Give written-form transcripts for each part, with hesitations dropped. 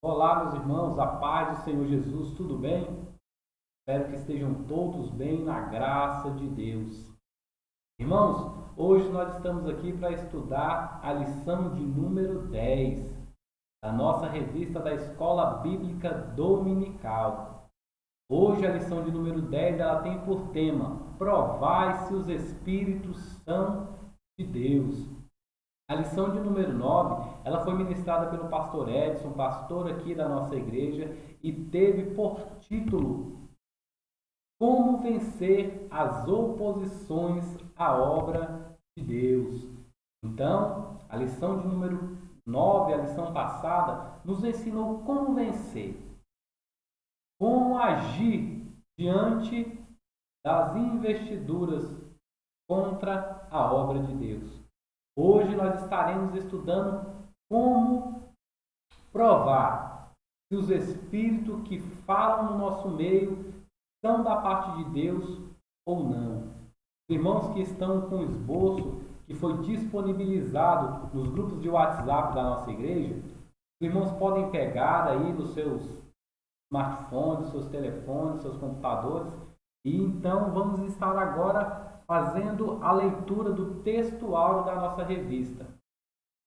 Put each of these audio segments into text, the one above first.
Olá, meus irmãos, a paz do Senhor Jesus, tudo bem? Espero que estejam todos bem na graça de Deus. Irmãos, hoje nós estamos aqui para estudar a lição de número 10 da nossa revista da Escola Bíblica Dominical. Hoje a lição de número 10 ela tem por tema: Provai se os Espíritos são de Deus. A lição de número 9, ela foi ministrada pelo pastor Edson, pastor aqui da nossa igreja, e teve por título Como vencer as oposições à obra de Deus. Então, a lição de número 9, a lição passada, nos ensinou como vencer, como agir diante das investiduras contra a obra de Deus. Hoje nós estaremos estudando como provar se os espíritos que falam no nosso meio são da parte de Deus ou não. Os irmãos que estão com o esboço que foi disponibilizado nos grupos de WhatsApp da nossa igreja, os irmãos podem pegar aí nos seus smartphones, seus telefones, seus computadores, e então vamos estar agora fazendo a leitura do textuário da nossa revista.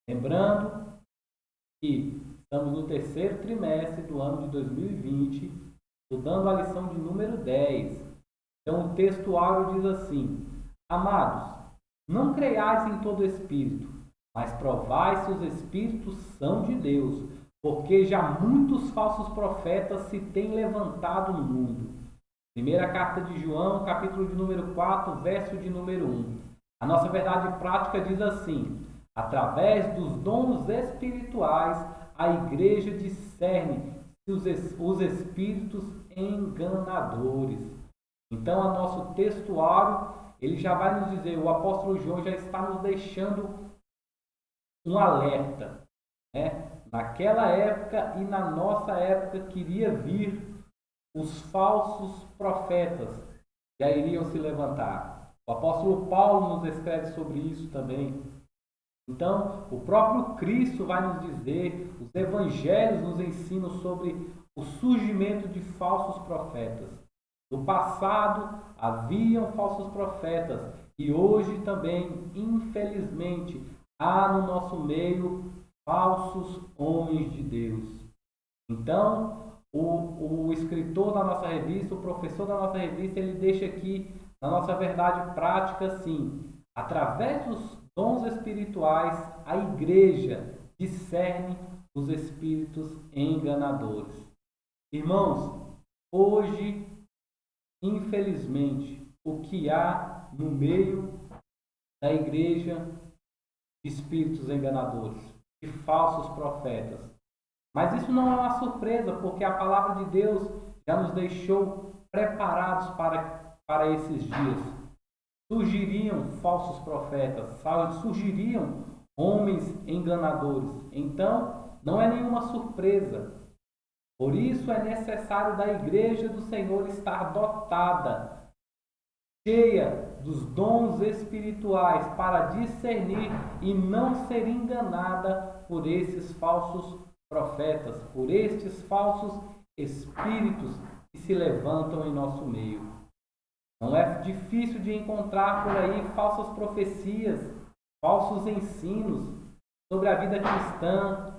Lembrando que estamos no terceiro trimestre do ano de 2020, estudando a lição de número 10. Então o textuário diz assim: Amados, não creiais em todo espírito, mas provai se os espíritos são de Deus, porque já muitos falsos profetas se têm levantado no mundo. Primeira carta de João, capítulo de número 4, verso de número 1. A nossa verdade prática diz assim: através dos dons espirituais, a igreja discerne os espíritos enganadores. Então, o nosso textuário, ele já vai nos dizer, o apóstolo João já está nos deixando um alerta, né? Naquela época e na nossa época queria vir os falsos profetas, já iriam se levantar. O apóstolo Paulo nos escreve sobre isso também. Então, o próprio Cristo vai nos dizer, os evangelhos nos ensinam sobre o surgimento de falsos profetas. No passado, haviam falsos profetas e hoje também, infelizmente, há no nosso meio falsos homens de Deus. Então, o escritor da nossa revista, o professor da nossa revista, ele deixa aqui, na nossa verdade prática, assim: através dos dons espirituais, a igreja discerne os espíritos enganadores. Irmãos, hoje, infelizmente, o que há no meio da igreja de espíritos enganadores, de falsos profetas. Mas isso não é uma surpresa, porque a palavra de Deus já nos deixou preparados para esses dias. Surgiriam falsos profetas, surgiriam homens enganadores. Então, não é nenhuma surpresa. Por isso é necessário da igreja do Senhor estar dotada, cheia dos dons espirituais para discernir e não ser enganada por esses falsos profetas, por estes falsos espíritos que se levantam em nosso meio. Não é difícil de encontrar por aí falsas profecias, falsos ensinos sobre a vida cristã,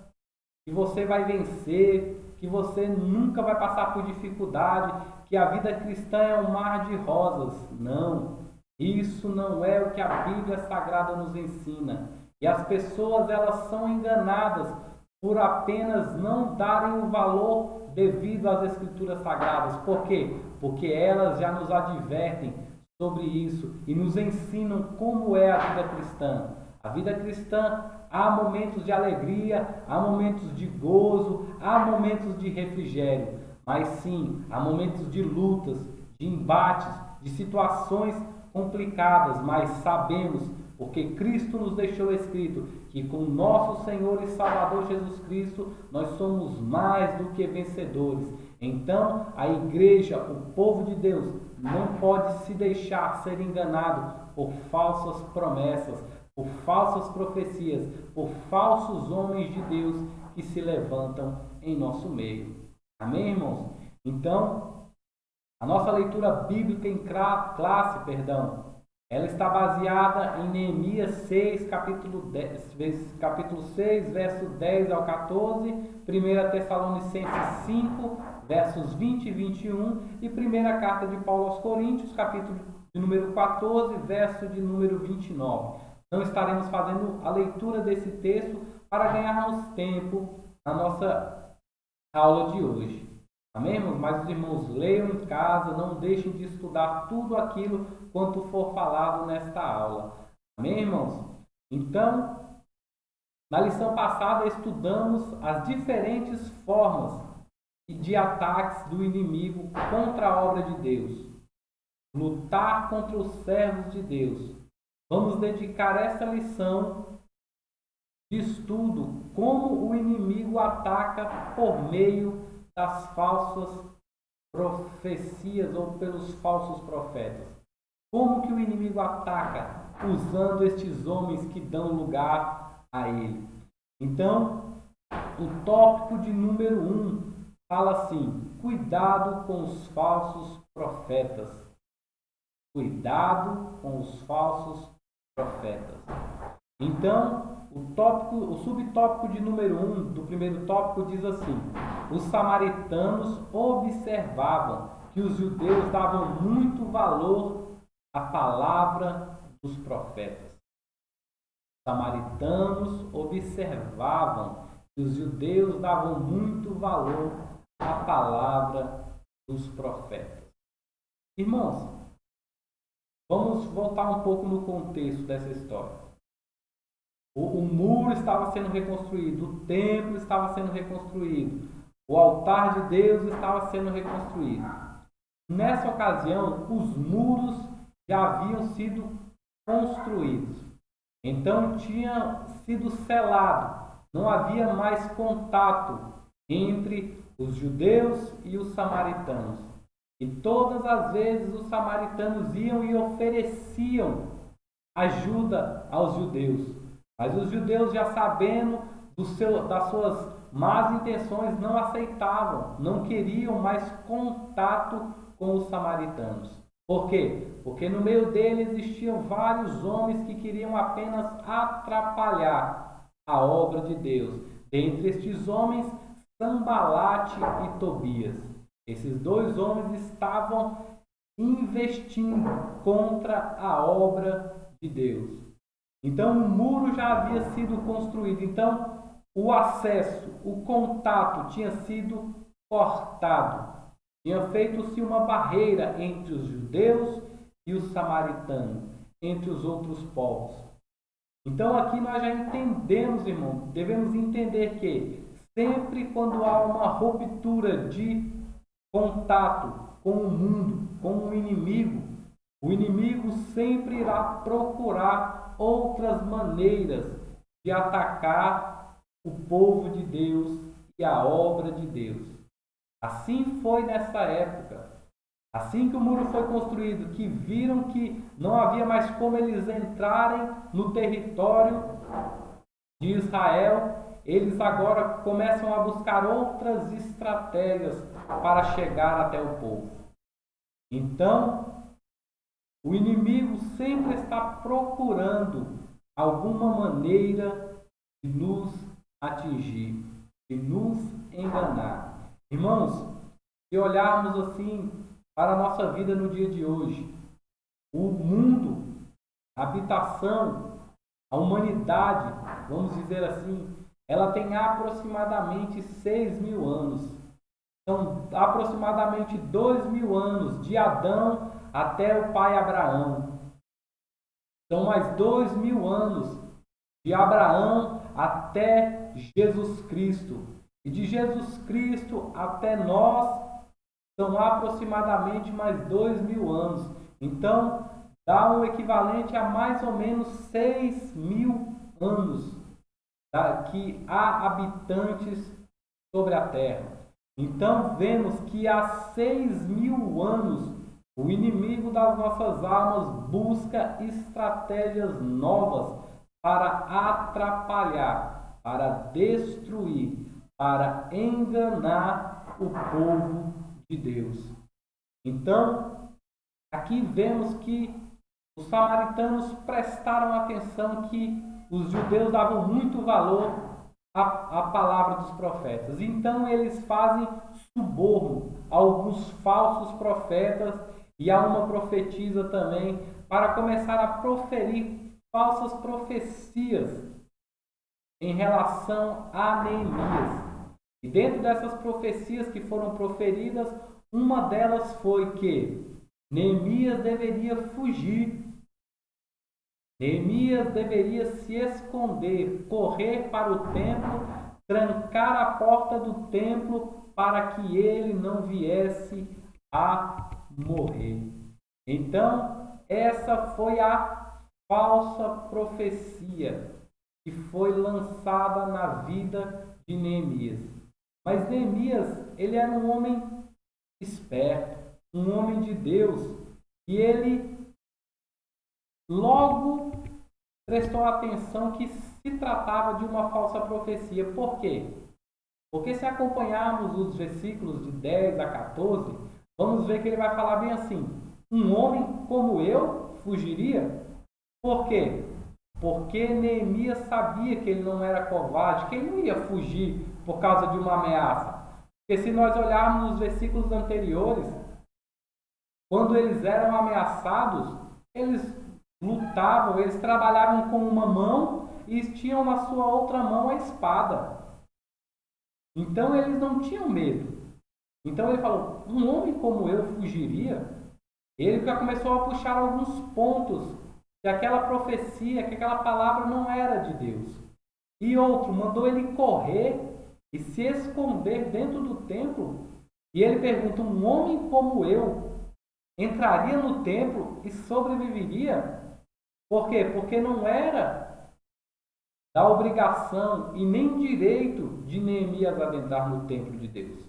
que você vai vencer, que você nunca vai passar por dificuldade, que a vida cristã é um mar de rosas. Não, isso não é o que a Bíblia Sagrada nos ensina. E as pessoas, elas são enganadas por apenas não darem o valor devido às Escrituras Sagradas. Por quê? Porque elas já nos advertem sobre isso e nos ensinam como é a vida cristã. A vida cristã, há momentos de alegria, há momentos de gozo, há momentos de refrigério, mas sim, há momentos de lutas, de embates, de situações complicadas, mas sabemos, porque Cristo nos deixou escrito, que com nosso Senhor e Salvador Jesus Cristo, nós somos mais do que vencedores. Então, a igreja, o povo de Deus, não pode se deixar ser enganado por falsas promessas, por falsas profecias, por falsos homens de Deus que se levantam em nosso meio. Amém, irmãos? Então, a nossa leitura bíblica em classe, ela está baseada em Neemias 6, capítulo 6, verso 10 ao 14, 1 Tessalonicenses 5, versos 20 e 21 e 1ª carta de Paulo aos Coríntios, capítulo de número 14, verso de número 29. Não estaremos fazendo a leitura desse texto para ganharmos tempo na nossa aula de hoje. Amém, irmãos? Mas os irmãos leiam em casa, não deixem de estudar tudo aquilo quanto for falado nesta aula. Amém, irmãos? Então, na lição passada estudamos as diferentes formas de ataques do inimigo contra a obra de Deus. Lutar contra os servos de Deus. Vamos dedicar essa lição de estudo como o inimigo ataca por meio das falsas profecias ou pelos falsos profetas. Como que o inimigo ataca? Usando estes homens que dão lugar a ele. Então, o tópico de número 1 fala assim: cuidado com os falsos profetas. Cuidado com os falsos profetas. Então, o subtópico de número 1 do primeiro tópico diz assim: os samaritanos observavam que os judeus davam muito valor à palavra dos profetas. Os samaritanos observavam que os judeus davam muito valor à palavra dos profetas. Irmãos, vamos voltar um pouco no contexto dessa história. O muro estava sendo reconstruído, o templo estava sendo reconstruído, o altar de Deus estava sendo reconstruído. Nessa ocasião, os muros já haviam sido construídos. Então tinha sido selado, não havia mais contato entre os judeus e os samaritanos. E todas as vezes os samaritanos iam e ofereciam ajuda aos judeus. Mas os judeus, já sabendo das suas más intenções, não aceitavam, não queriam mais contato com os samaritanos. Por quê? Porque no meio deles existiam vários homens que queriam apenas atrapalhar a obra de Deus. Dentre estes homens, Sanbalate e Tobias. Esses dois homens estavam investindo contra a obra de Deus. Então o muro já havia sido construído. Então o acesso, o contato tinha sido cortado. Tinha feito-se uma barreira entre os judeus e os samaritanos, entre os outros povos. Então aqui nós já entendemos, irmão, devemos entender que sempre quando há uma ruptura de contato com o mundo, com o inimigo sempre irá procurar outras maneiras de atacar o povo de Deus e a obra de Deus. Assim foi nessa época. Assim que o muro foi construído, que viram que não havia mais como eles entrarem no território de Israel, eles agora começam a buscar outras estratégias para chegar até o povo. Então, o inimigo sempre está procurando alguma maneira de nos atingir, de nos enganar. Irmãos, se olharmos assim para a nossa vida no dia de hoje, o mundo, a habitação, a humanidade, vamos dizer assim, ela tem aproximadamente 6.000 anos. São aproximadamente 2.000 anos de Adão até o pai Abraão. São mais 2.000 anos de Abraão até Jesus Cristo. E de Jesus Cristo até nós são aproximadamente mais 2.000 anos. Então, dá um equivalente a mais ou menos 6.000 anos que há habitantes sobre a Terra. Então, vemos que há 6.000 anos o inimigo das nossas almas busca estratégias novas para atrapalhar, para destruir, para enganar o povo de Deus. Então, aqui vemos que os samaritanos prestaram atenção que os judeus davam muito valor à palavra dos profetas. Então, eles fazem suborno a alguns falsos profetas e a uma profetisa também, para começar a proferir falsas profecias em relação a Neemias. E dentro dessas profecias que foram proferidas, uma delas foi que Neemias deveria fugir. Neemias deveria se esconder, correr para o templo, trancar a porta do templo para que ele não viesse a morrer. Então, essa foi a falsa profecia que foi lançada na vida de Neemias. Mas Neemias, ele era um homem esperto, um homem de Deus, e ele logo prestou atenção que se tratava de uma falsa profecia. Por quê? Porque se acompanharmos os versículos de 10 a 14, vamos ver que ele vai falar bem assim: um homem como eu fugiria? Por quê? Porque Neemias sabia que ele não era covarde, que ele não ia fugir por causa de uma ameaça. Porque se nós olharmos os versículos anteriores, quando eles eram ameaçados, eles lutavam, eles trabalhavam com uma mão e tinham na sua outra mão a espada. Então eles não tinham medo. Então ele falou: um homem como eu fugiria? Ele já começou a puxar alguns pontos que aquela profecia, que aquela palavra não era de Deus. E outro, mandou ele correr e se esconder dentro do templo. E ele pergunta: um homem como eu entraria no templo e sobreviveria? Por quê? Porque não era da obrigação e nem direito de Neemias adentrar no templo de Deus.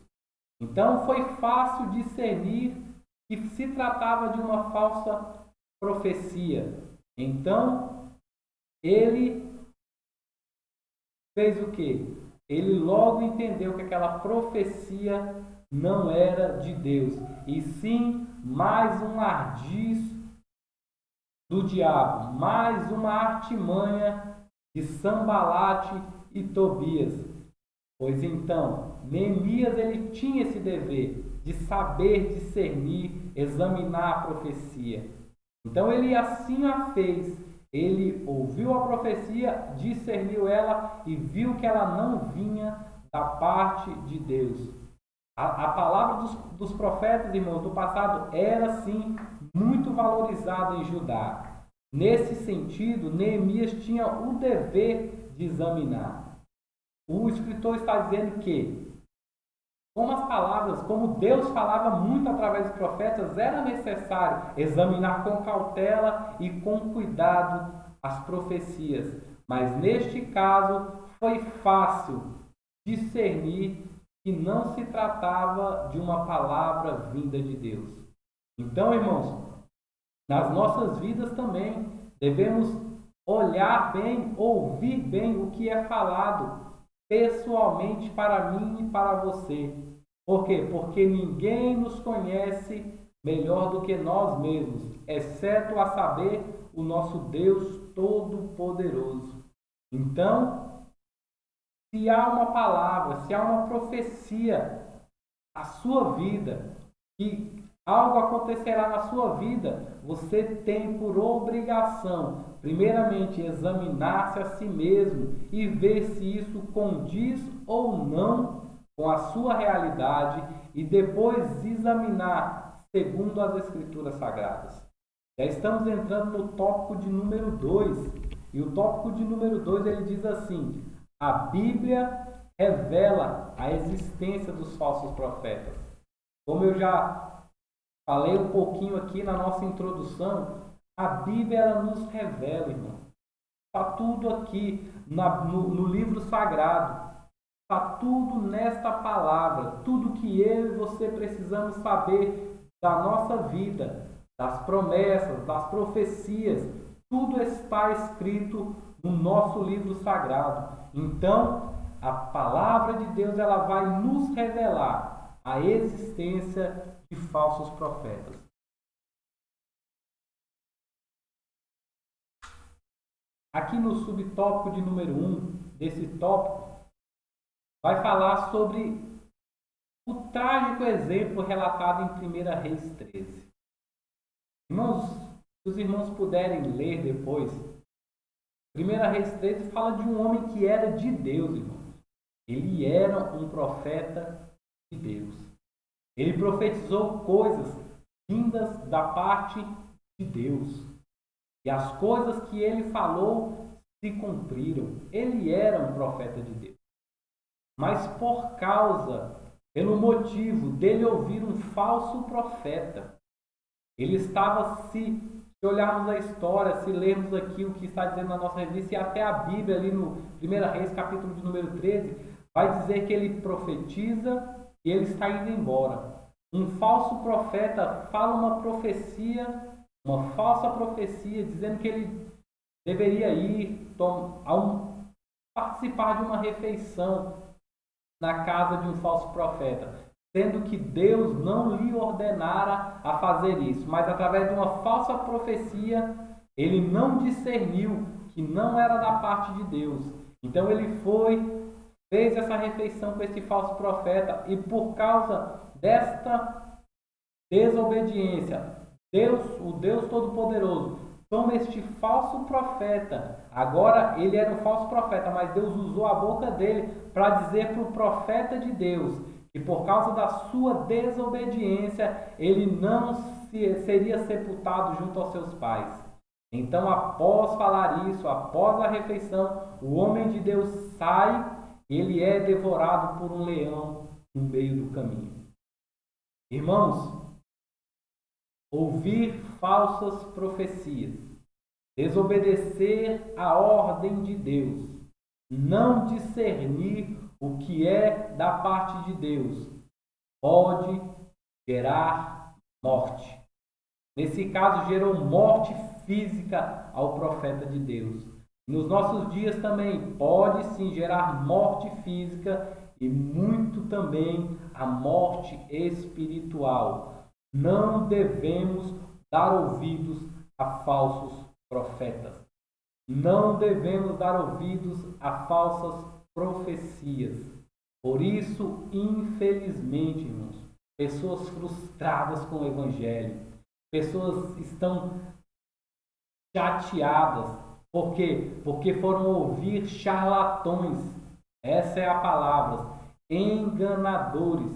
Então foi fácil discernir que se tratava de uma falsa profecia. Então ele fez o quê? Ele logo entendeu que aquela profecia não era de Deus, e sim mais um ardis do diabo, mais uma artimanha de Sanbalate e Tobias. Pois então, Neemias ele tinha esse dever de saber discernir, examinar a profecia. Então ele assim a fez. Ele ouviu a profecia, discerniu ela e viu que ela não vinha da parte de Deus. A palavra dos profetas, irmãos, do passado era sim muito valorizada em Judá. Nesse sentido, Neemias tinha o dever de examinar. O escritor está dizendo que, como as palavras, como Deus falava muito através dos profetas, era necessário examinar com cautela e com cuidado as profecias. Mas neste caso, foi fácil discernir que não se tratava de uma palavra vinda de Deus. Então, irmãos, nas nossas vidas também devemos olhar bem, ouvir bem o que é falado pessoalmente para mim e para você. Por quê? Porque ninguém nos conhece melhor do que nós mesmos, exceto a saber o nosso Deus Todo-Poderoso. Então, se há uma palavra, se há uma profecia à sua vida, que algo acontecerá na sua vida, você tem por obrigação, primeiramente, examinar-se a si mesmo e ver se isso condiz ou não com a sua realidade e depois examinar segundo as Escrituras Sagradas. Já estamos entrando no tópico de número 2. E o tópico de número 2 ele diz assim: a Bíblia revela a existência dos falsos profetas. Como eu já falei um pouquinho aqui na nossa introdução, a Bíblia ela nos revela, irmão. Está tudo aqui no livro sagrado. Está tudo nesta palavra. Tudo que eu e você precisamos saber da nossa vida, das promessas, das profecias, tudo está escrito no nosso livro sagrado. Então, a palavra de Deus ela vai nos revelar a existência de falsos profetas. Aqui no subtópico de número 1 desse tópico, vai falar sobre o trágico exemplo relatado em 1 Reis 13. Irmãos, se os irmãos puderem ler depois, 1 Reis 13 fala de um homem que era de Deus, irmãos. Ele era um profeta de Deus. Ele profetizou coisas vindas da parte de Deus. E as coisas que ele falou se cumpriram. Ele era um profeta de Deus. Mas pelo motivo dele ouvir um falso profeta, ele estava se olharmos a história, se lermos aqui o que está dizendo na nossa revista, e até a Bíblia ali no 1 Reis, capítulo de número 13, vai dizer que ele profetiza e ele está indo embora. Um falso profeta fala uma falsa profecia, dizendo que ele deveria ir participar de uma refeição na casa de um falso profeta, sendo que Deus não lhe ordenara a fazer isso, mas através de uma falsa profecia, ele não discerniu que não era da parte de Deus. Então ele fez essa refeição com esse falso profeta, e por causa desta desobediência, o Deus Todo-Poderoso toma este falso profeta. Agora ele era um falso profeta, mas Deus usou a boca dele para dizer para o profeta de Deus que por causa da sua desobediência ele não seria sepultado junto aos seus pais. Então, após falar isso, após a refeição, o homem de Deus sai, ele é devorado por um leão no meio do caminho. Irmãos, ouvir falsas profecias, desobedecer a ordem de Deus, não discernir o que é da parte de Deus, pode gerar morte. Nesse caso, gerou morte física ao profeta de Deus. Nos nossos dias também pode sim gerar morte física e muito também a morte espiritual. Não devemos dar ouvidos a falsos profetas. Não devemos dar ouvidos a falsas profecias. Por isso, infelizmente, irmãos, pessoas frustradas com o Evangelho, pessoas estão chateadas. Por quê? Porque foram ouvir charlatões. Essa é a palavra. Enganadores,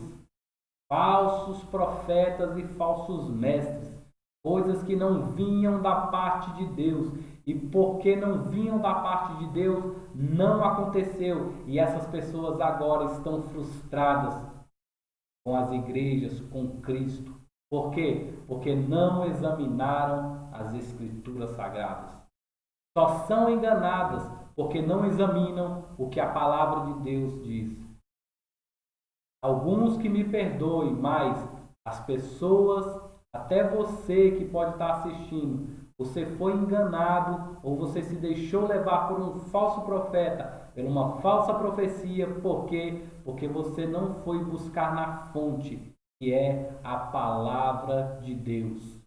falsos profetas e falsos mestres. Coisas que não vinham da parte de Deus. E porque não vinham da parte de Deus, não aconteceu. E essas pessoas agora estão frustradas com as igrejas, com Cristo. Por quê? Porque não examinaram as Escrituras Sagradas. Só são enganadas porque não examinam o que a palavra de Deus diz. Alguns que me perdoem, mas as pessoas, até você que pode estar assistindo, você foi enganado ou você se deixou levar por um falso profeta, por uma falsa profecia. Por quê? Porque você não foi buscar na fonte, que é a palavra de Deus.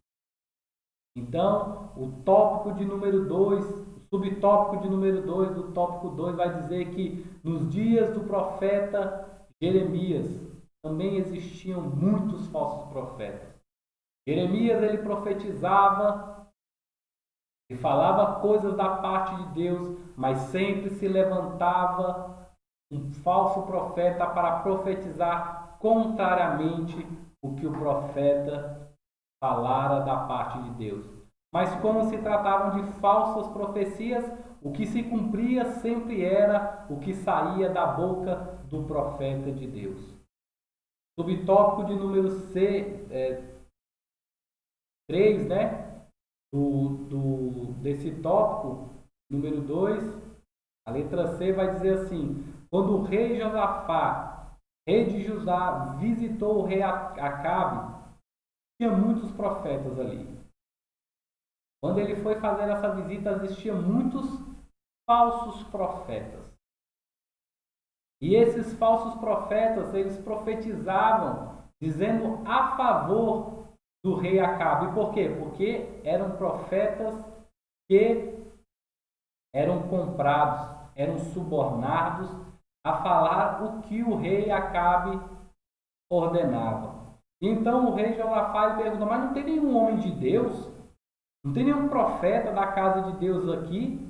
Então, o tópico de número 2, o subtópico de número 2 do tópico 2 vai dizer que nos dias do profeta Jeremias também existiam muitos falsos profetas. Jeremias ele profetizava e falava coisas da parte de Deus, mas sempre se levantava um falso profeta para profetizar contrariamente o que o profeta falara da parte de Deus. Mas como se tratavam de falsas profecias, o que se cumpria sempre era o que saía da boca do profeta de Deus. Subtópico de número 3, né? Desse tópico, número 2, a letra C vai dizer assim: quando o rei Josafá, rei de Judá, visitou o rei Acabe, tinha muitos profetas ali. Quando ele foi fazer essa visita, existiam muitos falsos profetas. E esses falsos profetas, eles profetizavam, dizendo a favor do rei Acabe. E por quê? Porque eram profetas que eram comprados, eram subornados a falar o que o rei Acabe ordenava. Então o rei Josafá pergunta, mas não tem nenhum homem de Deus? Não tem nenhum profeta da casa de Deus aqui?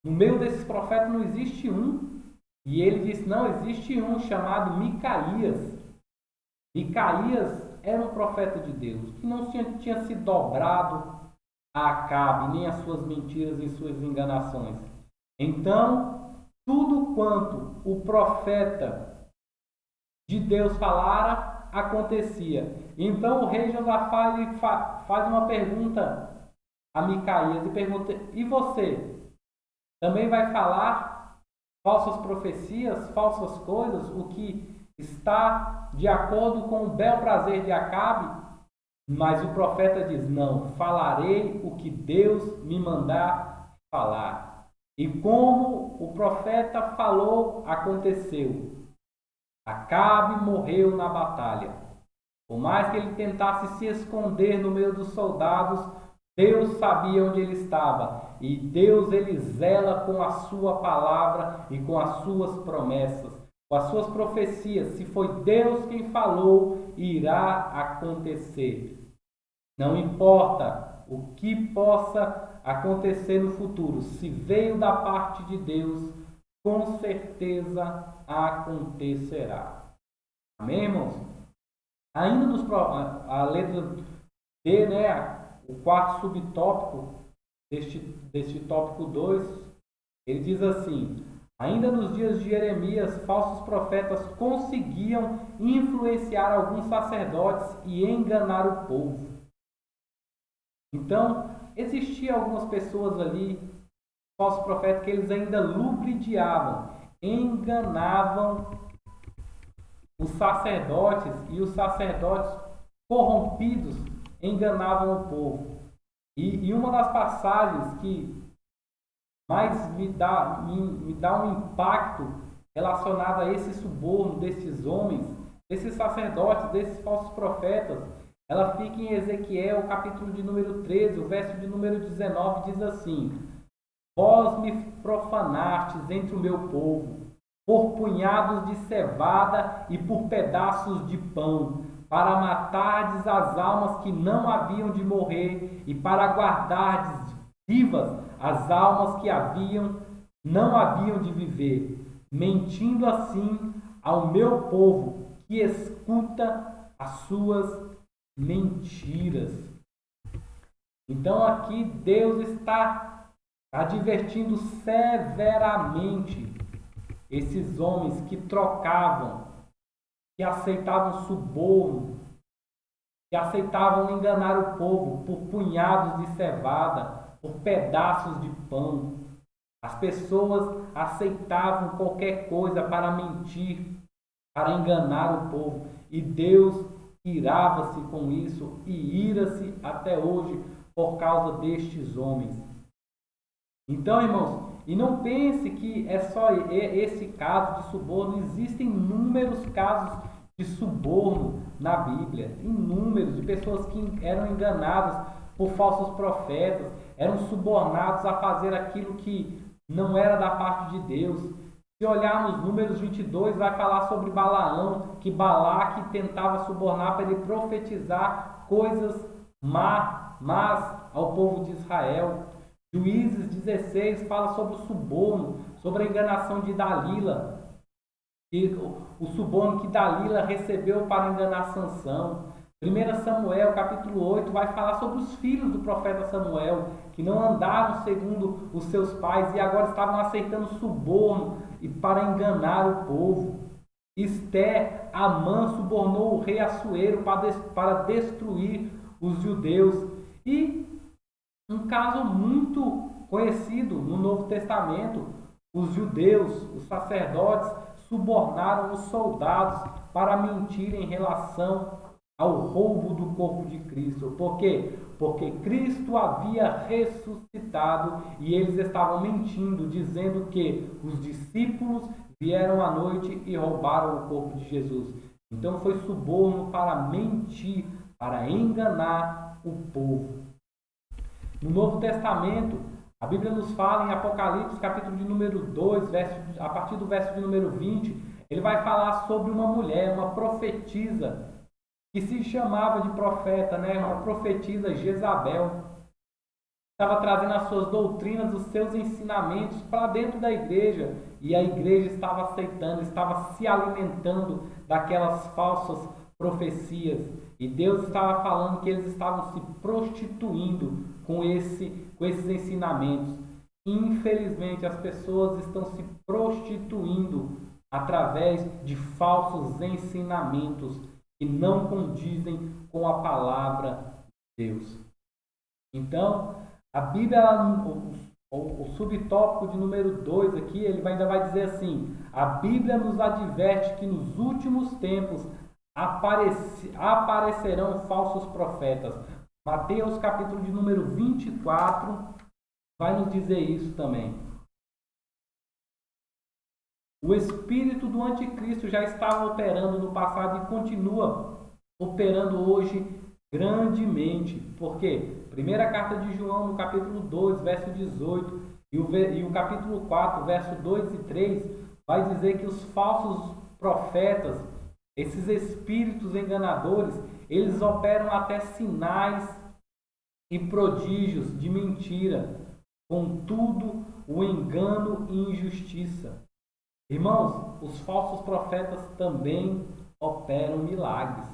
No meio desses profetas não existe um. E ele disse, não, existe um chamado Micaías. Micaías era um profeta de Deus, que não tinha se dobrado a Acabe, nem as suas mentiras e suas enganações. Então, tudo quanto o profeta de Deus falara, acontecia. Então o rei Josafá ele faz uma pergunta a Micaías e pergunta, e você também vai falar falsas profecias, falsas coisas, o que está de acordo com o bel prazer de Acabe? Mas o profeta diz, não, falarei o que Deus me mandar falar. E como o profeta falou, aconteceu. Acabe morreu na batalha. Por mais que ele tentasse se esconder no meio dos soldados, Deus sabia onde ele estava. E Deus ele zela com a sua palavra e com as suas promessas, com as suas profecias. Se foi Deus quem falou, irá acontecer. Não importa o que possa acontecer no futuro, se veio da parte de Deus, com certeza acontecerá. Amém, irmãos? Ainda a letra D, o quarto subtópico deste tópico 2, ele diz assim, ainda nos dias de Jeremias, falsos profetas conseguiam influenciar alguns sacerdotes e enganar o povo. Então, existiam algumas pessoas ali, falsos profetas, que eles ainda ludibriavam, enganavam os sacerdotes, e os sacerdotes corrompidos enganavam o povo. E uma das passagens que mais me dá um impacto relacionado a esse suborno desses homens, desses sacerdotes, desses falsos profetas, ela fica em Ezequiel, capítulo de número 13, o verso de número 19, diz assim, vós me profanastes entre o meu povo, por punhados de cevada e por pedaços de pão, para matardes as almas que não haviam de morrer e para guardardes vivas as almas que não haviam de viver, mentindo assim ao meu povo que escuta as suas mentiras. Então aqui Deus está advertindo severamente esses homens que trocavam, que aceitavam suborno, que aceitavam enganar o povo por punhados de cevada, por pedaços de pão. As pessoas aceitavam qualquer coisa para mentir, para enganar o povo. E Deus irava-se com isso e ira-se até hoje por causa destes homens. Então, irmãos, e não pense que é só esse caso de suborno. Existem inúmeros casos de suborno na Bíblia. Inúmeros, de pessoas que eram enganadas por falsos profetas, eram subornados a fazer aquilo que não era da parte de Deus. Se olharmos Números 22, vai falar sobre Balaão, que Balaque tentava subornar para ele profetizar coisas más ao povo de Israel. Juízes 16 fala sobre o suborno, sobre a enganação de Dalila, e o suborno que Dalila recebeu para enganar Sansão. 1 Samuel, capítulo 8, vai falar sobre os filhos do profeta Samuel, que não andaram segundo os seus pais e agora estavam aceitando suborno e para enganar o povo. Esther, Amã subornou o rei Assuero para destruir os judeus. E um caso muito conhecido no Novo Testamento, os judeus, os sacerdotes, subornaram os soldados para mentir em relação ao roubo do corpo de Cristo. Por quê? porque Cristo havia ressuscitado e eles estavam mentindo, dizendo que os discípulos vieram à noite e roubaram o corpo de Jesus. Então foi suborno para mentir, para enganar o povo. No Novo Testamento, a Bíblia nos fala em Apocalipse, capítulo de número 2, a partir do verso de número 20, ele vai falar sobre uma mulher, uma profetisa, que se chamava de profeta, né? Uma profetisa Jezabel. Estava trazendo as suas doutrinas, os seus ensinamentos para dentro da igreja. E a igreja estava aceitando, estava se alimentando daquelas falsas profecias. E Deus estava falando que eles estavam se prostituindo com esses ensinamentos. Infelizmente, as pessoas estão se prostituindo através de falsos ensinamentos que não condizem com a palavra de Deus. Então, a Bíblia, o subtópico de número 2 aqui, ele ainda vai dizer assim: a Bíblia nos adverte que nos últimos tempos aparecerão falsos profetas. Mateus capítulo de número 24 vai nos dizer isso também. O espírito do anticristo já estava operando no passado e continua operando hoje grandemente. Por quê? Primeira carta de João, no capítulo 2, verso 18, e o capítulo 4, verso 2 e 3, vai dizer que os falsos profetas, esses espíritos enganadores, eles operam até sinais e prodígios de mentira, contudo, o engano e injustiça. Irmãos, os falsos profetas também operam milagres,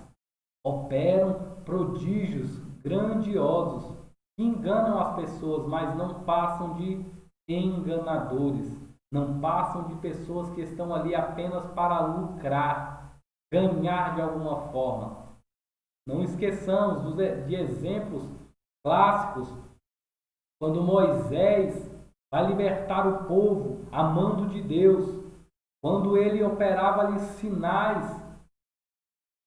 operam prodígios grandiosos, que enganam as pessoas, mas não passam de enganadores, não passam de pessoas que estão ali apenas para lucrar, ganhar de alguma forma. Não esqueçamos de exemplos clássicos, quando Moisés vai libertar o povo a mando de Deus, quando ele operava ali sinais,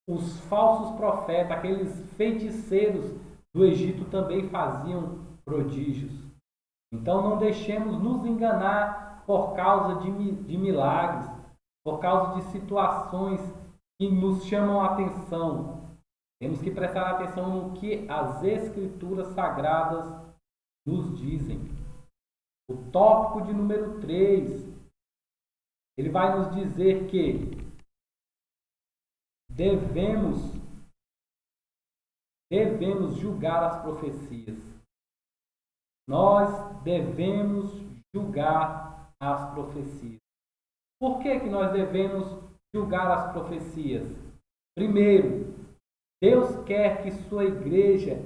os falsos profetas, aqueles feiticeiros do Egito também faziam prodígios. Então não deixemos nos enganar por causa de milagres, por causa de situações que nos chamam a atenção. Temos que prestar atenção no que as Escrituras Sagradas nos dizem. O tópico de número 3, ele vai nos dizer que devemos julgar as profecias. Nós devemos julgar as profecias. Por que nós devemos julgar as profecias? Primeiro, Deus quer que sua igreja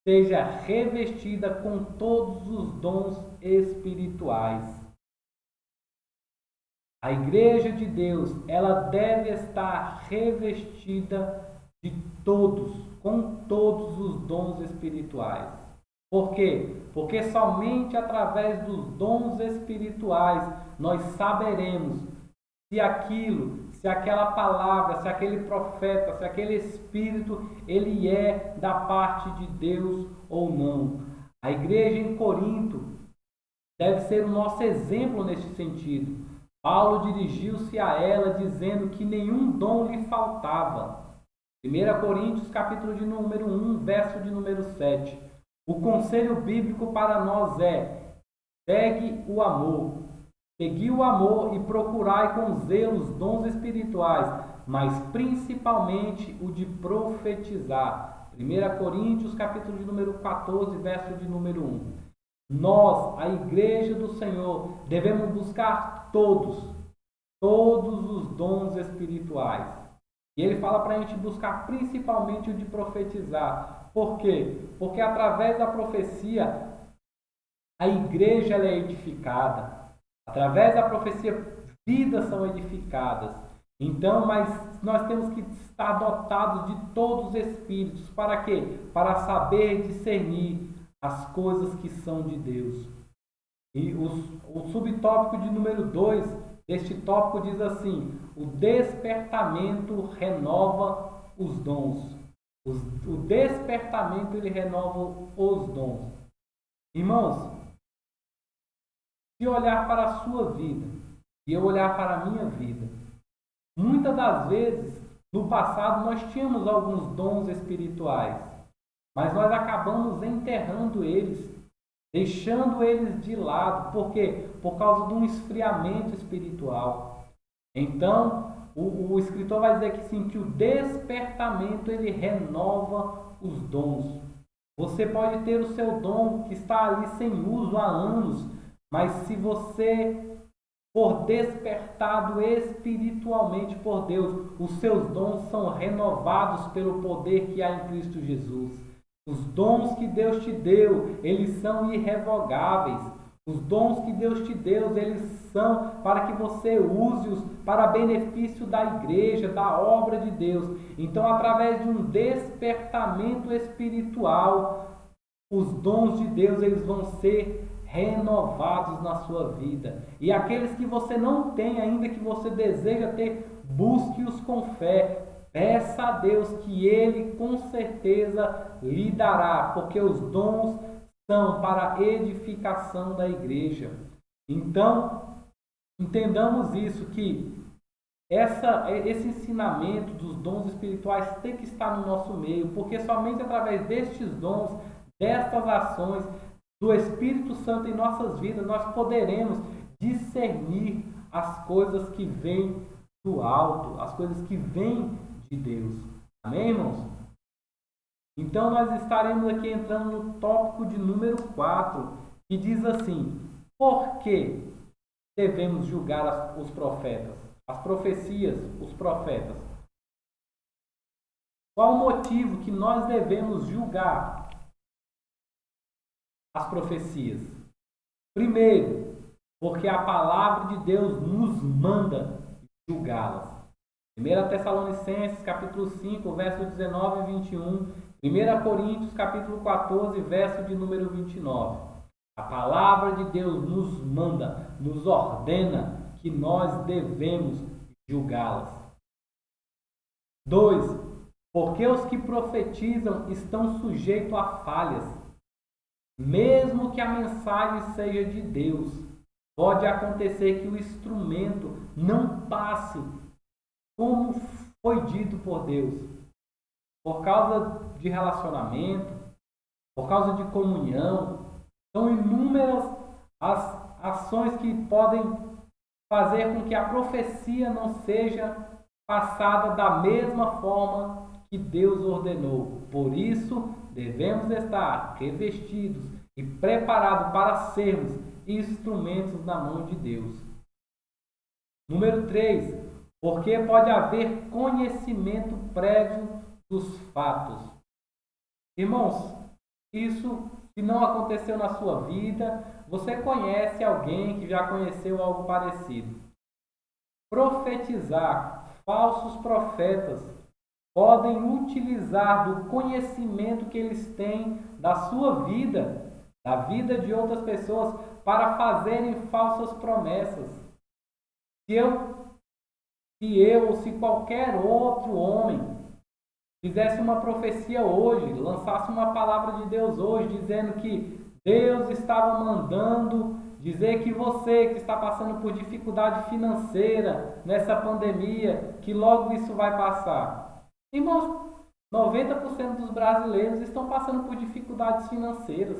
seja revestida com todos os dons espirituais. A igreja de Deus, ela deve estar revestida de com todos os dons espirituais. Por quê? Porque somente através dos dons espirituais nós saberemos se aquela palavra, se aquele profeta, se aquele espírito, ele é da parte de Deus ou não. A igreja em Corinto deve ser o nosso exemplo neste sentido. Paulo dirigiu-se a ela dizendo que nenhum dom lhe faltava. 1 Coríntios, capítulo de número 1, verso de número 7. O conselho bíblico para nós é: segue o amor. Segui o amor e procurai com zelo os dons espirituais, mas principalmente o de profetizar. 1 Coríntios, capítulo de número 14, verso de número 1. Nós, a igreja do Senhor, devemos buscar todos os dons espirituais. E ele fala para a gente buscar principalmente o de profetizar. Por quê? Porque através da profecia, a igreja ela é edificada. Através da profecia, vidas são edificadas. Então, mas nós temos que estar dotados de todos os espíritos. Para quê? Para saber discernir as coisas que são de Deus. E o subtópico de número 2 deste tópico diz assim: o despertamento renova os dons. O despertamento, ele renova os dons. Irmãos, se olhar para a sua vida e eu olhar para a minha vida, muitas das vezes, no passado, nós tínhamos alguns dons espirituais, mas nós acabamos enterrando eles, deixando eles de lado. Por quê? Por causa de um esfriamento espiritual. Então, o escritor vai dizer que sim, que o despertamento, ele renova os dons. Você pode ter o seu dom que está ali sem uso há anos, mas se você for despertado espiritualmente por Deus, os seus dons são renovados pelo poder que há em Cristo Jesus. Os dons que Deus te deu, eles são irrevogáveis. Os dons que Deus te deu, eles são para que você use-os para benefício da igreja, da obra de Deus. Então, através de um despertamento espiritual, os dons de Deus, eles vão ser renovados na sua vida. E aqueles que você não tem ainda, que você deseja ter, busque-os com fé. Peça a Deus que Ele com certeza lhe dará, porque os dons são para a edificação da igreja. Então, entendamos isso, que esse ensinamento dos dons espirituais tem que estar no nosso meio, porque somente através destes dons, destas ações do Espírito Santo em nossas vidas, nós poderemos discernir as coisas que vêm do alto, as coisas que vêm de Deus. Amém, irmãos? Então, nós estaremos aqui entrando no tópico de número 4, que diz assim: por que devemos julgar os profetas? As profecias, os profetas. Qual o motivo que nós devemos julgar as profecias? Primeiro, porque a palavra de Deus nos manda julgá-las. 1 Tessalonicenses, capítulo 5, verso 19 e 21. 1 Coríntios, capítulo 14, verso de número 29. A palavra de Deus nos manda, nos ordena que nós devemos julgá-las. 2. Porque os que profetizam estão sujeitos a falhas. Mesmo que a mensagem seja de Deus, pode acontecer que o instrumento não passe como foi dito por Deus, por causa de relacionamento, por causa de comunhão. São inúmeras as ações que podem fazer com que a profecia não seja passada da mesma forma que Deus ordenou. Por isso, devemos estar revestidos e preparados para sermos instrumentos na mão de Deus. Número 3. Porque pode haver conhecimento prévio dos fatos. Irmãos, isso, se não aconteceu na sua vida, você conhece alguém que já conheceu algo parecido. Profetizar, falsos profetas podem utilizar do conhecimento que eles têm da sua vida, da vida de outras pessoas, para fazerem falsas promessas. Se eu ou se qualquer outro homem fizesse uma profecia hoje, lançasse uma palavra de Deus hoje, dizendo que Deus estava mandando dizer que você que está passando por dificuldade financeira nessa pandemia, que logo isso vai passar. Irmãos, 90% dos brasileiros estão passando por dificuldades financeiras.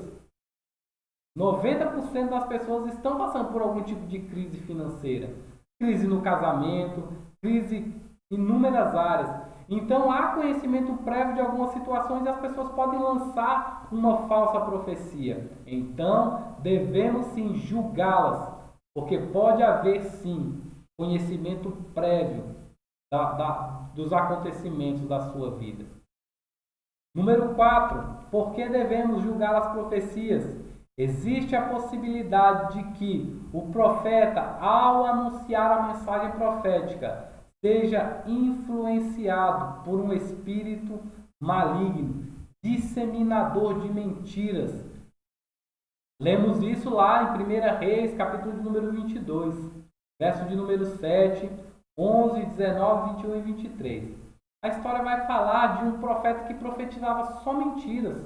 90% das pessoas estão passando por algum tipo de crise financeira. Crise no casamento, crise em inúmeras áreas. Então, há conhecimento prévio de algumas situações e as pessoas podem lançar uma falsa profecia. Então, devemos sim julgá-las, porque pode haver sim conhecimento prévio dos acontecimentos da sua vida. Número 4. Por que devemos julgar as profecias? Existe a possibilidade de que o profeta, ao anunciar a mensagem profética, seja influenciado por um espírito maligno, disseminador de mentiras. Lemos isso lá em 1 Reis, capítulo de número 22, verso de número 7, 11, 19, 21 e 23. A história vai falar de um profeta que profetizava só mentiras,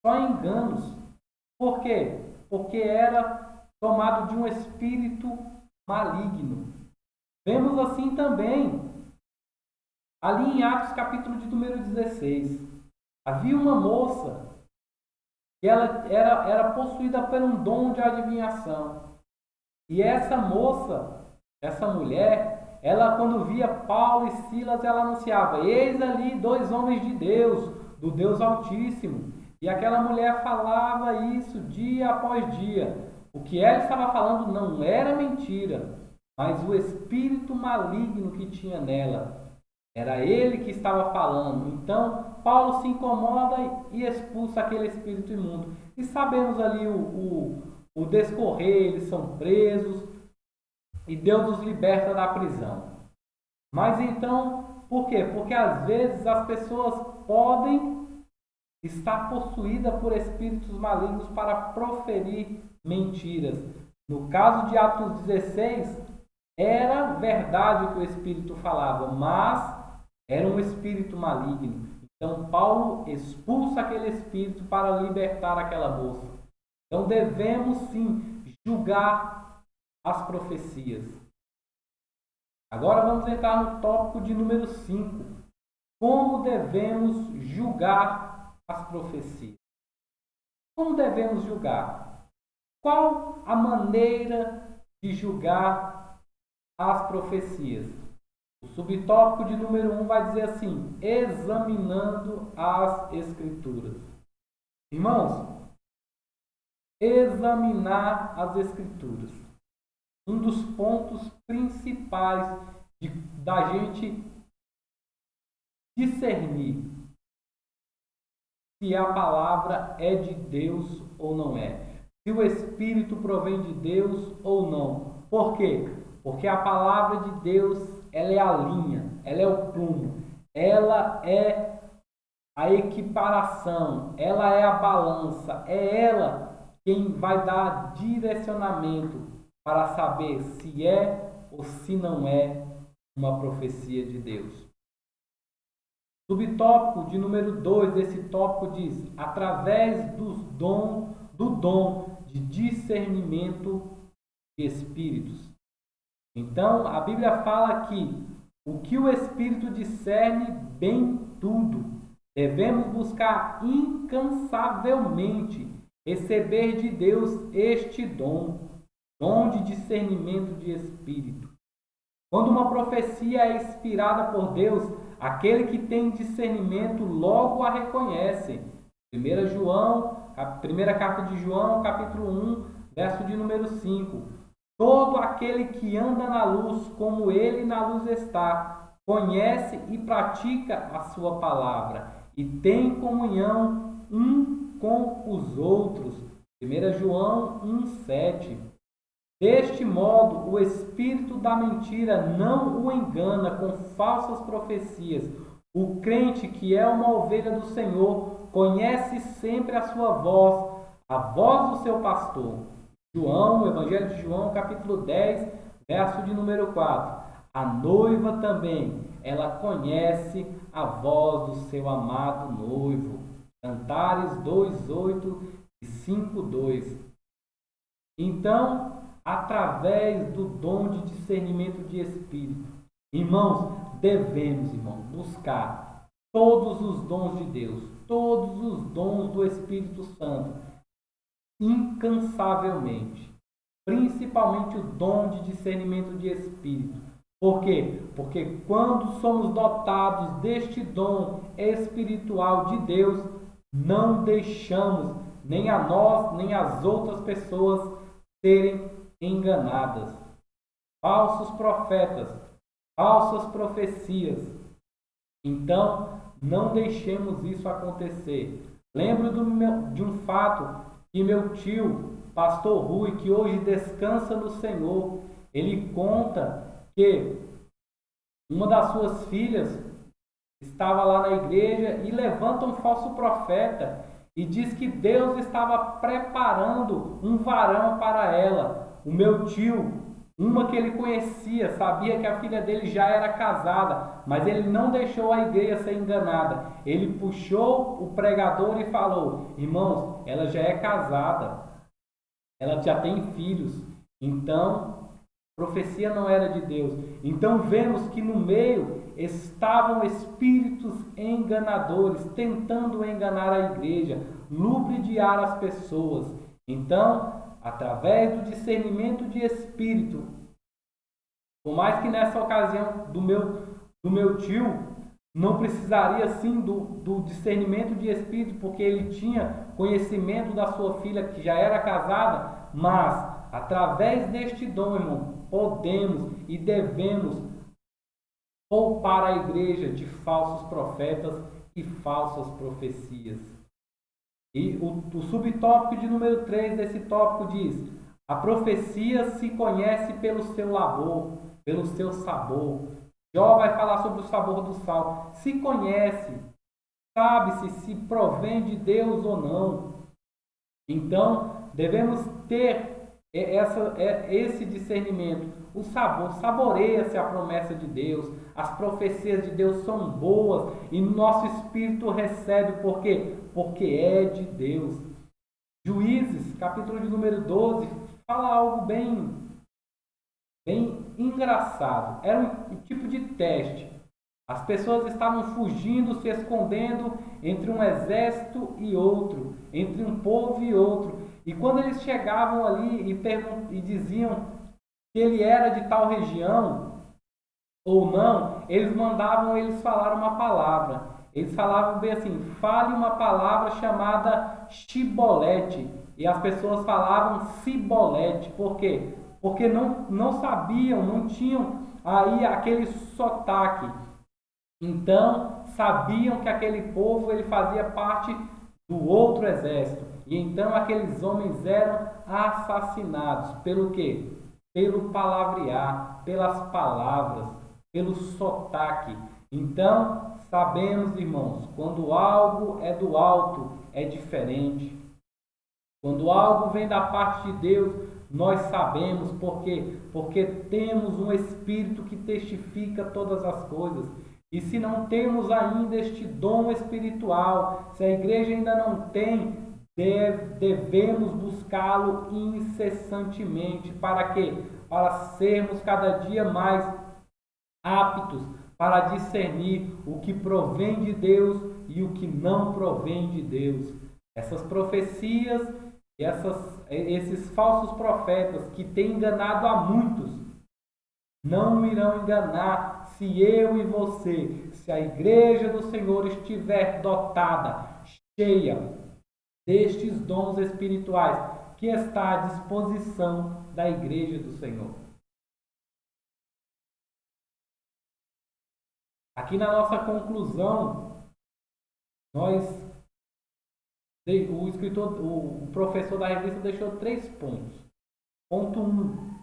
só enganos. Por quê? Porque era tomado de um espírito maligno. Vemos assim também, ali em Atos capítulo de número 16, havia uma moça que ela era possuída por um dom de adivinhação. E essa moça, essa mulher, ela quando via Paulo e Silas, ela anunciava: eis ali dois homens de Deus, do Deus Altíssimo. E aquela mulher falava isso dia após dia. O que ela estava falando não era mentira, mas o espírito maligno que tinha nela. Era ele que estava falando. Então, Paulo se incomoda e expulsa aquele espírito imundo. E sabemos ali o descorrer, eles são presos e Deus os liberta da prisão. Mas então, por quê? Porque às vezes as pessoas podem estar possuídas por espíritos malignos para proferir mentiras. No caso de Atos 16, era verdade o que o espírito falava, mas era um espírito maligno. Então Paulo expulsa aquele espírito para libertar aquela moça. Então devemos sim julgar as profecias. Agora vamos entrar no tópico de número 5. Como devemos julgar as profecias? Como devemos julgar? Qual a maneira de julgar as profecias? O subtópico de número 1 vai dizer assim: examinando as Escrituras. Irmãos, examinar as Escrituras. Um dos pontos principais da gente discernir se a palavra é de Deus ou não é. Se o Espírito provém de Deus ou não. Por quê? Porque a palavra de Deus, ela é a linha, ela é o prumo, ela é a equiparação, ela é a balança, é ela quem vai dar direcionamento para saber se é ou se não é uma profecia de Deus. Subtópico de número 2 desse tópico diz: através do dom de discernimento de espíritos. Então, a Bíblia fala que o que o Espírito discerne bem tudo. Devemos buscar incansavelmente receber de Deus este dom de discernimento de espírito. Quando uma profecia é inspirada por Deus, aquele que tem discernimento logo a reconhece. Primeira carta de João, capítulo 1, verso de número 5. Todo aquele que anda na luz, como ele na luz está, conhece e pratica a sua palavra, e tem comunhão um com os outros. 1 João 1,7. Deste modo, o espírito da mentira não o engana com falsas profecias. O crente, que é uma ovelha do Senhor, conhece sempre a sua voz, a voz do seu pastor. Evangelho de João, capítulo 10, verso de número 4. A noiva também, ela conhece a voz do seu amado noivo. Cantares 2:8 e 5:2. Então, através do dom de discernimento de espírito, irmãos, devemos, buscar todos os dons de Deus, todos os dons do Espírito Santo, incansavelmente, principalmente o dom de discernimento de espírito. Por quê? Porque quando somos dotados deste dom espiritual de Deus, não deixamos nem a nós, nem as outras pessoas serem enganadas. Falsos profetas, falsas profecias. Então, não deixemos isso acontecer. Lembro de um fato que meu tio, pastor Rui, que hoje descansa no Senhor, ele conta que uma das suas filhas estava lá na igreja e levanta um falso profeta e diz que Deus estava preparando um varão para ela. O meu tio uma que ele conhecia, sabia que a filha dele já era casada, mas ele não deixou a igreja ser enganada. Ele puxou o pregador e falou: irmãos, ela já é casada, ela já tem filhos, então profecia não era de Deus. Então vemos que no meio estavam espíritos enganadores, tentando enganar a igreja, ludibriar as pessoas. Então, através do discernimento de espírito, por mais que nessa ocasião do meu tio não precisaria sim do discernimento de espírito, porque ele tinha conhecimento da sua filha que já era casada, mas através deste dom, irmão, podemos e devemos poupar a igreja de falsos profetas e falsas profecias. E o subtópico de número 3 desse tópico diz: a profecia se conhece pelo seu labor, pelo seu sabor. Jó vai falar sobre o sabor do sal. Se conhece, sabe-se se provém de Deus ou não. Então, devemos ter esse discernimento. O sabor, saboreia-se a promessa de Deus. As profecias de Deus são boas e nosso espírito recebe. Por quê? Porque é de Deus. Juízes, capítulo de número 12, fala algo bem engraçado. Era um tipo de teste. As pessoas estavam fugindo, se escondendo entre um exército e outro, entre um povo e outro. E quando eles chegavam ali e diziam que ele era de tal região ou não, eles mandavam eles falar uma palavra. Eles falavam bem assim: fale uma palavra chamada chibolete. E as pessoas falavam cibolete. Por quê? Porque não sabiam, não tinham aí aquele sotaque. Então, sabiam que aquele povo ele fazia parte do outro exército. E então aqueles homens eram assassinados. Pelo quê? Pelo palavrear, pelas palavras, pelo sotaque. Então, sabemos, irmãos, quando algo é do alto, é diferente. Quando algo vem da parte de Deus, nós sabemos por quê? Porque temos um Espírito que testifica todas as coisas. E se não temos ainda este dom espiritual, se a igreja ainda não tem, devemos buscá-lo incessantemente. Para quê? Para sermos cada dia mais aptos para discernir o que provém de Deus e o que não provém de Deus. Essas profecias e esses falsos profetas que têm enganado a muitos, não irão enganar se eu e você, se a igreja do Senhor estiver dotada, cheia destes dons espirituais que está à disposição da igreja do Senhor. Aqui na nossa conclusão, o professor da revista deixou 3 pontos. Ponto 1.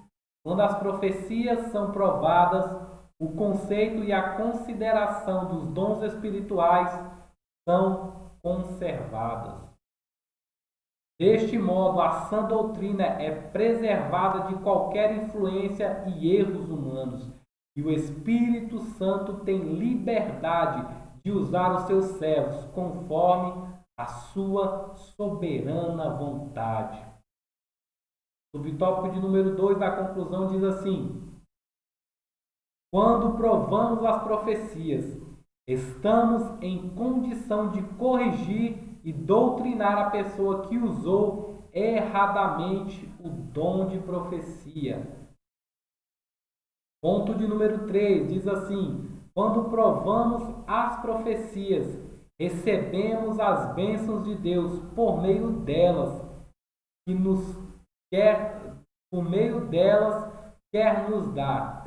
Quando as profecias são provadas, o conceito e a consideração dos dons espirituais são conservadas. Deste modo, a sã doutrina é preservada de qualquer influência e erros humanos, e o Espírito Santo tem liberdade de usar os seus servos conforme a sua soberana vontade. O subtópico de número 2 da conclusão diz assim: quando provamos as profecias, estamos em condição de corrigir e doutrinar a pessoa que usou erradamente o dom de profecia. Ponto de número 3 diz assim: quando provamos as profecias, recebemos as bênçãos de Deus por meio delas, quer nos dar,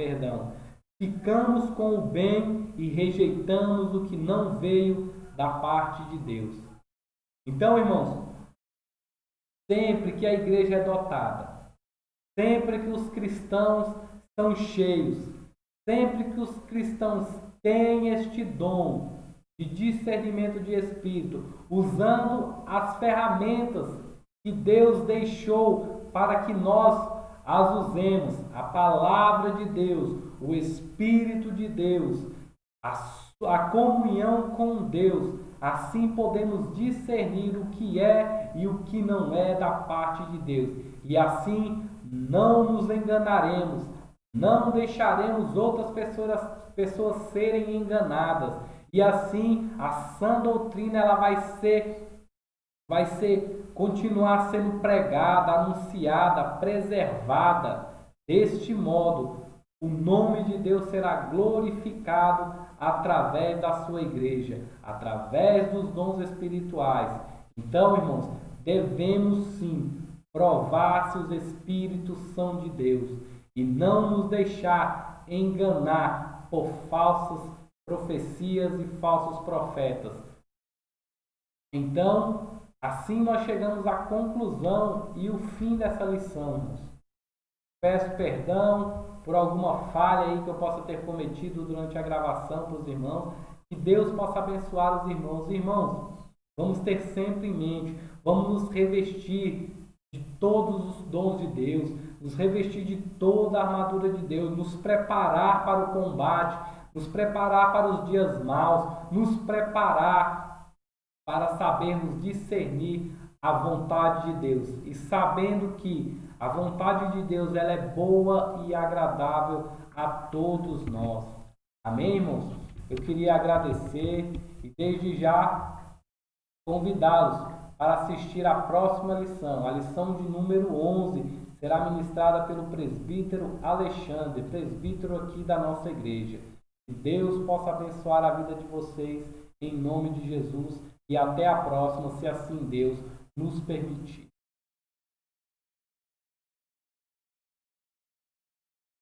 Ficamos com o bem e rejeitamos o que não veio da parte de Deus. Então, irmãos, sempre que a igreja é dotada, sempre que os cristãos são cheios, sempre que os cristãos têm este dom de discernimento de espírito, usando as ferramentas que Deus deixou para que nós as usemos, a palavra de Deus, o Espírito de Deus, a comunhão com Deus. Assim podemos discernir o que é e o que não é da parte de Deus. E assim não nos enganaremos, não deixaremos outras pessoas serem enganadas. E assim a sã doutrina ela vai continuar sendo pregada, anunciada, preservada. Deste modo, o nome de Deus será glorificado através da sua igreja, através dos dons espirituais. Então, irmãos, devemos sim provar se os espíritos são de Deus e não nos deixar enganar por falsas profecias e falsos profetas. Então, assim nós chegamos à conclusão e o fim dessa lição, irmãos. Peço perdão por alguma falha aí que eu possa ter cometido durante a gravação para os irmãos. Que Deus possa abençoar os irmãos. Irmãos, vamos ter sempre em mente, vamos nos revestir de todos os dons de Deus, nos revestir de toda a armadura de Deus, nos preparar para o combate, nos preparar para os dias maus, nos preparar para sabermos discernir a vontade de Deus e sabendo que a vontade de Deus ela é boa e agradável a todos nós. Amém, irmãos? Eu queria agradecer e desde já convidá-los para assistir a próxima lição, a lição de número 11, será ministrada pelo presbítero Alexandre, presbítero aqui da nossa igreja. Que Deus possa abençoar a vida de vocês em nome de Jesus e até a próxima, se assim Deus nos permitir.